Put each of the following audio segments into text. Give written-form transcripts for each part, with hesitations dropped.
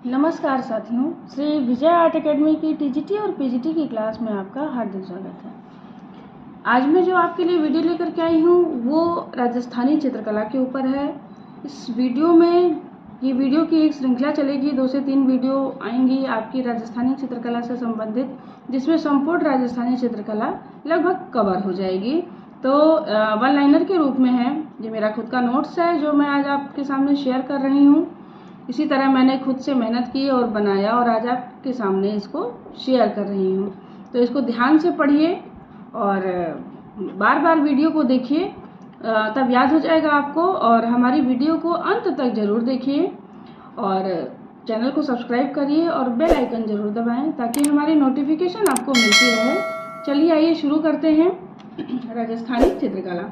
नमस्कार साथियों, Shri Vijay art academy की टीजीटी और पीजीटी की क्लास में आपका हार्दिक स्वागत है। आज मैं जो आपके लिए वीडियो लेकर के आई हूँ वो राजस्थानी चित्रकला के ऊपर है। इस वीडियो में ये वीडियो की एक श्रृंखला चलेगी, 2 से 3 वीडियो आएंगी आपकी राजस्थानी चित्रकला से संबंधित, जिसमें संपूर्ण राजस्थानी चित्रकला लगभग कवर हो जाएगी। तो वन लाइनर के रूप में है, ये मेरा खुद का नोट्स है जो मैं आज आपके सामने शेयर कर रही हूँ। इसी तरह मैंने खुद से मेहनत की और बनाया और आज आपके सामने इसको शेयर कर रही हूँ। तो इसको ध्यान से पढ़िए और बार बार वीडियो को देखिए, तब याद हो जाएगा आपको। और हमारी वीडियो को अंत तक ज़रूर देखिए और चैनल को सब्सक्राइब करिए और बेल आइकन ज़रूर दबाएं ताकि हमारी नोटिफिकेशन आपको मिलती रहे। चलिए आइए शुरू करते हैं। राजस्थानी चित्रकला।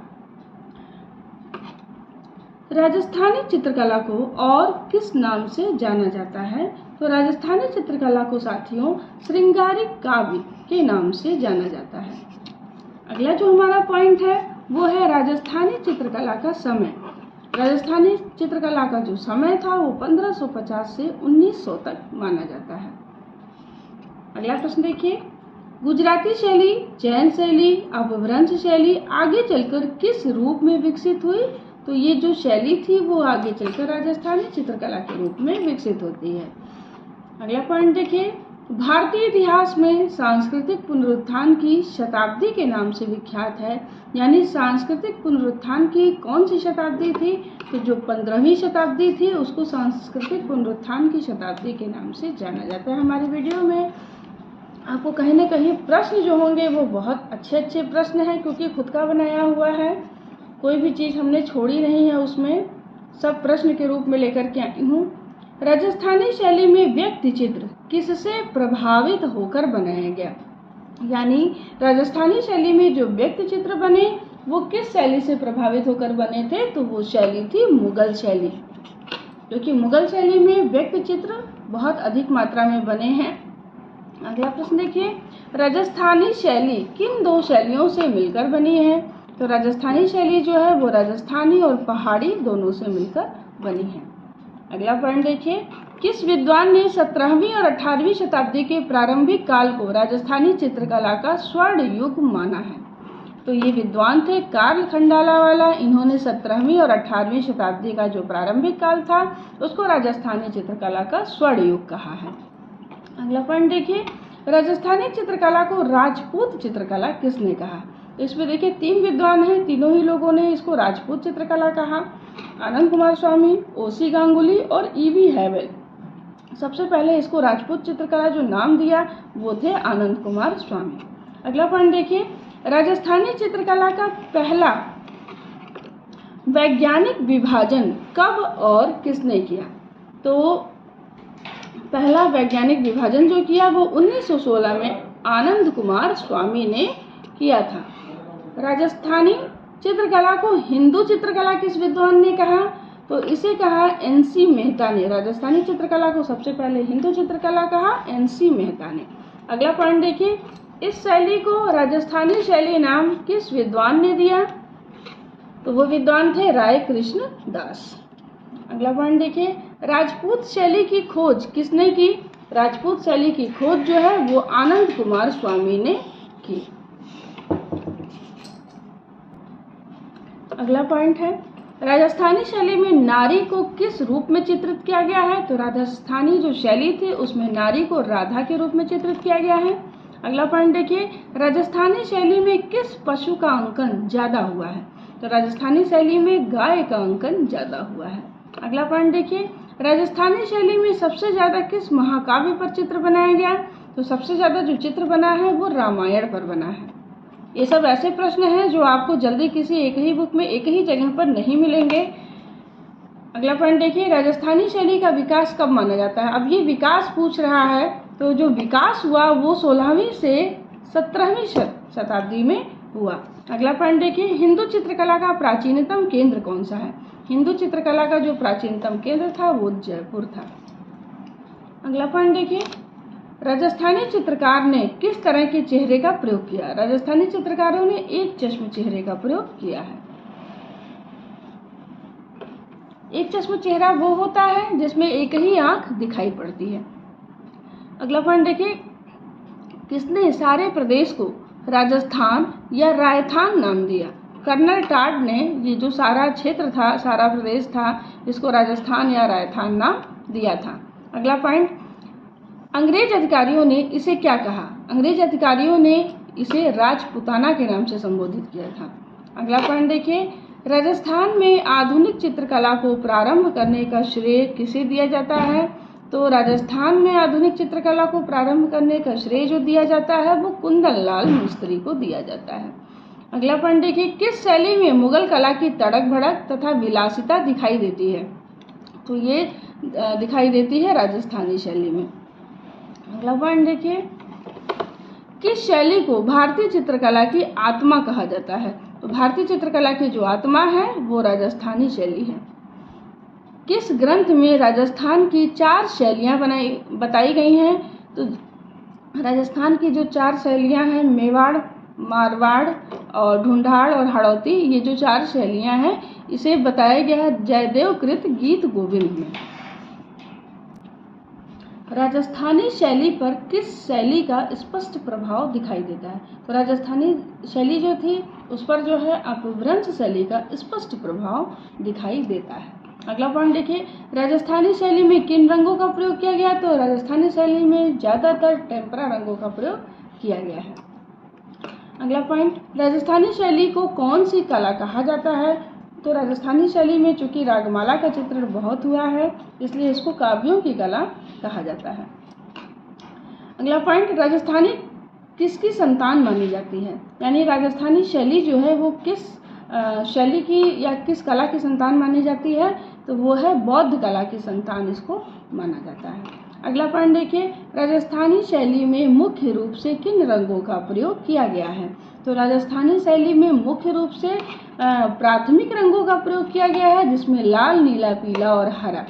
राजस्थानी चित्रकला को और किस नाम से जाना जाता है? तो राजस्थानी चित्रकला को साथियों श्रृंगारिक काव्य के नाम से जाना जाता है। अगला जो हमारा पॉइंट है वो है राजस्थानी चित्रकला का समय। राजस्थानी चित्रकला का जो समय था वो 1550 से 1900 तक माना जाता है। अगला प्रश्न देखिए, गुजराती शैली, जैन शैली, अपभ्रंश शैली आगे चलकर किस रूप में विकसित हुई? तो ये जो शैली थी वो आगे चलकर राजस्थानी चित्रकला के रूप में विकसित होती है। अगला पॉइंट देखिए, भारतीय इतिहास में सांस्कृतिक पुनरुत्थान की शताब्दी के नाम से विख्यात है। यानी सांस्कृतिक पुनरुत्थान की कौन सी शताब्दी थी? तो जो 15वीं शताब्दी थी उसको सांस्कृतिक पुनरुत्थान की शताब्दी के नाम से जाना जाता है। हमारी वीडियो में आपको कहीं ना कहीं प्रश्न जो होंगे वो बहुत अच्छे प्रश्न हैं, क्योंकि खुद का बनाया हुआ है, कोई भी चीज़ हमने छोड़ी नहीं है, उसमें सब प्रश्न के रूप में लेकर के आई हूँ। राजस्थानी शैली में व्यक्ति चित्र किससे प्रभावित होकर बनाया गया? यानी राजस्थानी शैली में जो व्यक्ति चित्र बने वो किस शैली से प्रभावित होकर बने थे? तो वो शैली थी मुगल शैली, क्योंकि मुगल शैली में व्यक्ति चित्र बहुत अधिक मात्रा में बने हैं। अगला प्रश्न देखिए, राजस्थानी शैली किन 2 शैलियों से मिलकर बनी है? तो राजस्थानी शैली जो है वो राजस्थानी और पहाड़ी दोनों से मिलकर बनी है। अगला पॉइंट देखिए, किस विद्वान ने 17वीं और 18वीं शताब्दी के प्रारंभिक काल को राजस्थानी चित्रकला का स्वर्ण युग माना है? तो ये विद्वान थे कार्ल खंडालावाला। इन्होंने 17वीं और 18वीं शताब्दी का जो प्रारंभिक काल था उसको राजस्थानी चित्रकला का स्वर्ण युग कहा है। अगला पॉइंट देखिए, राजस्थानी चित्रकला को राजपूत चित्रकला किसने कहा? इसमें देखिए 3 विद्वान हैं, तीनों ही लोगों ने इसको राजपूत चित्रकला कहा। आनंद कुमार स्वामी, ओसी गांगुली और ईवी हैवेल। सबसे पहले इसको राजपूत चित्रकला जो नाम दिया वो थे आनंद कुमार स्वामी। अगला पॉइंट देखिए, राजस्थानी चित्रकला का पहला वैज्ञानिक विभाजन कब और किसने किया? तो पहला वैज्ञानिक विभाजन जो किया वो 1916 में आनंद कुमार स्वामी ने किया था। राजस्थानी चित्रकला को हिंदू चित्रकला किस विद्वान ने कहा? तो इसे कहा एनसी मेहता ने। राजस्थानी चित्रकला को सबसे पहले हिंदू चित्रकला कहा एनसी मेहता ने। अगला पॉइंट देखिए, इस शैली को राजस्थानी शैली नाम किस विद्वान ने दिया? तो वो विद्वान थे राय कृष्ण दास। अगला पॉइंट देखिए, राजपूत शैली की खोज किसने की? राजपूत शैली की खोज जो है वो आनंद कुमार स्वामी ने की। अगला पॉइंट है, राजस्थानी शैली में नारी को किस रूप में चित्रित किया गया है? तो राजस्थानी जो शैली थी उसमें नारी को राधा के रूप में चित्रित किया गया है। अगला पॉइंट देखिए, राजस्थानी शैली में किस पशु का अंकन ज्यादा हुआ है? तो राजस्थानी शैली में गाय का अंकन ज्यादा हुआ है। अगला पॉइंट देखिए, राजस्थानी शैली में सबसे ज्यादा किस महाकाव्य पर चित्र बनाया गया? तो सबसे ज्यादा जो चित्र बना है वो रामायण पर बना है। ये सब ऐसे प्रश्न हैं जो आपको जल्दी किसी एक ही बुक में एक ही जगह पर नहीं मिलेंगे। अगला पॉइंट देखिए, राजस्थानी शैली का विकास कब माना जाता है? अब ये विकास पूछ रहा है, तो जो विकास हुआ वो 16वीं से 17वीं शताब्दी में हुआ। अगला पॉइंट देखिए, हिंदू चित्रकला का प्राचीनतम केंद्र कौन सा है? हिंदू चित्रकला का जो प्राचीनतम केंद्र था वो जयपुर था। अगला पॉइंट देखिए, राजस्थानी चित्रकार ने किस तरह के चेहरे का प्रयोग किया? राजस्थानी चित्रकारों ने एक चश्म चेहरे का प्रयोग किया है। एक चश्म चेहरा वो होता है जिसमें एक ही आंख दिखाई पड़ती है। अगला पॉइंट देखिए, किसने सारे प्रदेश को राजस्थान या रायथान नाम दिया? कर्नल टाड ने ये जो सारा क्षेत्र था, सारा प्रदेश था, इसको राजस्थान या रायथान नाम दिया था। अगला पॉइंट, अंग्रेज अधिकारियों ने इसे क्या कहा? अंग्रेज अधिकारियों ने इसे राजपुताना के नाम से संबोधित किया था। अगला पॉइंट देखिए, राजस्थान में आधुनिक चित्रकला को प्रारंभ करने का श्रेय किसे दिया जाता है? तो राजस्थान में आधुनिक चित्रकला को प्रारंभ करने का श्रेय जो दिया जाता है वो कुंदन लाल मिस्त्री को दिया जाता है। अगला पॉइंट देखिए, किस शैली में मुगल कला की तड़क भड़क तथा विलासिता दिखाई देती है? तो ये दिखाई देती है राजस्थानी शैली में। अगला पॉइंट देखिए, किस शैली को भारतीय चित्रकला की आत्मा कहा जाता है? तो भारतीय चित्रकला की जो आत्मा है वो राजस्थानी शैली है। किस ग्रंथ में राजस्थान की 4 शैलियाँ बताई गई हैं? तो राजस्थान की जो 4 शैलियाँ हैं, मेवाड़, मारवाड़ और ढूंढाड़ और हाड़ौती, ये जो 4 शैलियाँ हैं इसे बताया गया है जयदेव कृत गीत गोविंद में। राजस्थानी शैली पर किस शैली का स्पष्ट प्रभाव दिखाई देता है? तो राजस्थानी शैली जो थी उस पर जो है अपभ्रंश शैली का स्पष्ट प्रभाव दिखाई देता है। अगला पॉइंट देखिए, राजस्थानी शैली में किन रंगों का प्रयोग किया गया? तो राजस्थानी शैली में ज़्यादातर टेम्परा रंगों का प्रयोग किया गया है। अगला पॉइंट, राजस्थानी शैली को कौन सी कला कहा जाता है? तो राजस्थानी शैली में चूंकि रागमाला का चित्रण बहुत हुआ है इसलिए इसको काव्यों की कला कहा जाता है। अगला पॉइंट, राजस्थानी किसकी संतान मानी जाती है? यानी राजस्थानी शैली जो है वो किस शैली की या किस कला की संतान मानी जाती है? तो वो है बौद्ध कला की संतान इसको माना जाता है। अगला पॉइंट देखिए, राजस्थानी शैली में मुख्य रूप से किन रंगों का प्रयोग किया गया है? तो राजस्थानी शैली में मुख्य रूप से प्राथमिक रंगों का प्रयोग किया गया है जिसमें लाल, नीला, पीला और हरा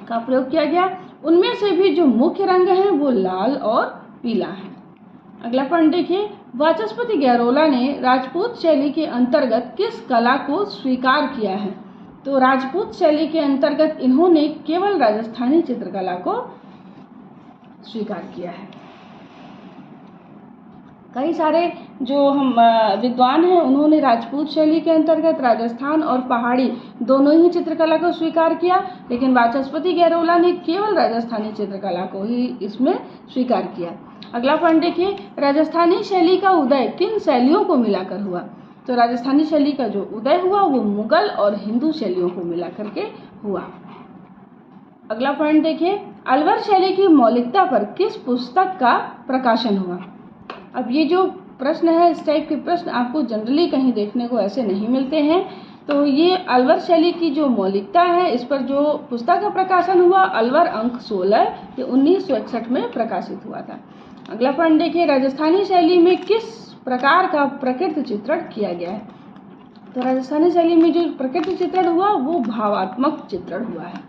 का प्रयोग किया गया। उनमें से भी जो मुख्य रंग हैं वो लाल और पीला है। अगला पॉइंट देखिए, वाचस्पति गैरोला ने राजपूत शैली के अंतर्गत किस कला को स्वीकार किया है? तो राजपूत शैली के अंतर्गत इन्होंने केवल राजस्थानी चित्रकला को स्वीकार किया है। कई सारे जो हम विद्वान हैं उन्होंने राजपूत शैली के अंतर्गत राजस्थान और पहाड़ी दोनों ही चित्रकला को स्वीकार किया, लेकिन वाचस्पति गैरोला ने केवल राजस्थानी चित्रकला को ही इसमें स्वीकार किया। अगला पॉइंट देखिए, राजस्थानी शैली का उदय किन शैलियों को मिलाकर हुआ? तो राजस्थानी शैली का जो उदय हुआ वो मुगल और हिंदू शैलियों को मिलाकर के हुआ। अगला पॉइंट देखिए, अलवर शैली की मौलिकता पर किस पुस्तक का प्रकाशन हुआ? अब ये जो प्रश्न है, इस टाइप के प्रश्न आपको जनरली कहीं देखने को ऐसे नहीं मिलते हैं। तो ये अलवर शैली की जो मौलिकता है इस पर जो पुस्तक का प्रकाशन हुआ अलवर अंक 16 ये 1961 में प्रकाशित हुआ था। अगला पॉइंट देखिए, राजस्थानी शैली में किस प्रकार का प्रकृति चित्रण किया गया है? तो राजस्थानी शैली में जो प्रकृति चित्रण हुआ वो भावात्मक चित्रण हुआ है।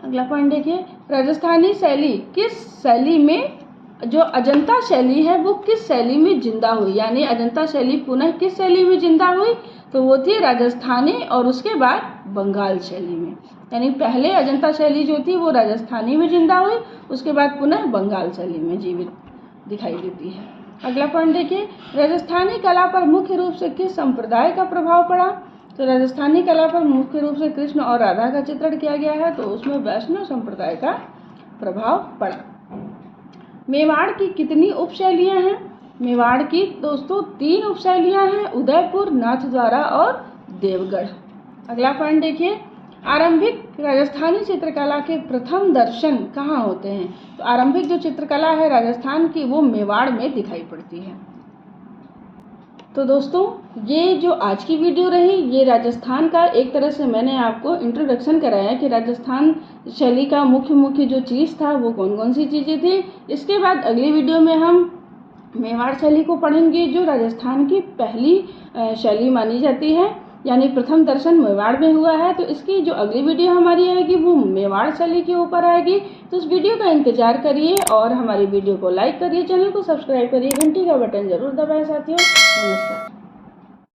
अगला पॉइंट देखिए, राजस्थानी शैली किस शैली में, जो अजंता शैली है वो किस शैली में जिंदा हुई? यानी अजंता शैली पुनः किस शैली में जिंदा हुई? तो वो थी राजस्थानी और उसके बाद बंगाल शैली में। यानी पहले अजंता शैली जो थी वो राजस्थानी में जिंदा हुई, उसके बाद पुनः बंगाल शैली में जीवित दिखाई देती है। अगला पॉइंट देखिए, राजस्थानी कला पर मुख्य रूप से किस संप्रदाय का प्रभाव पड़ा? तो राजस्थानी कला पर मुख्य रूप से कृष्ण और राधा का चित्रण किया गया है, तो उसमें वैष्णव संप्रदाय का प्रभाव पड़ा। मेवाड़ की कितनी उपशैलियां हैं? मेवाड़ की दोस्तों 3 उपशैलियां हैं, उदयपुर, नाथद्वारा और देवगढ़। अगला पॉइंट देखिए, आरंभिक राजस्थानी चित्रकला के प्रथम दर्शन कहाँ होते हैं? तो आरंभिक जो चित्रकला है राजस्थान की वो मेवाड़ में दिखाई पड़ती है। तो दोस्तों ये जो आज की वीडियो रही ये राजस्थान का एक तरह से मैंने आपको इंट्रोडक्शन कराया कि राजस्थान शैली का मुख्य जो चीज़ था वो कौन कौन सी चीज़ें थी। इसके बाद अगली वीडियो में हम मेवाड़ शैली को पढ़ेंगे जो राजस्थान की पहली शैली मानी जाती है, यानी प्रथम दर्शन मेवाड़ में हुआ है। तो इसकी जो अगली वीडियो हमारी आएगी वो मेवाड़ शैली के ऊपर आएगी। तो उस वीडियो का इंतजार करिए और हमारी वीडियो को लाइक करिए, चैनल को सब्सक्राइब करिए, घंटी का बटन जरूर दबाएं साथियों। नमस्कार।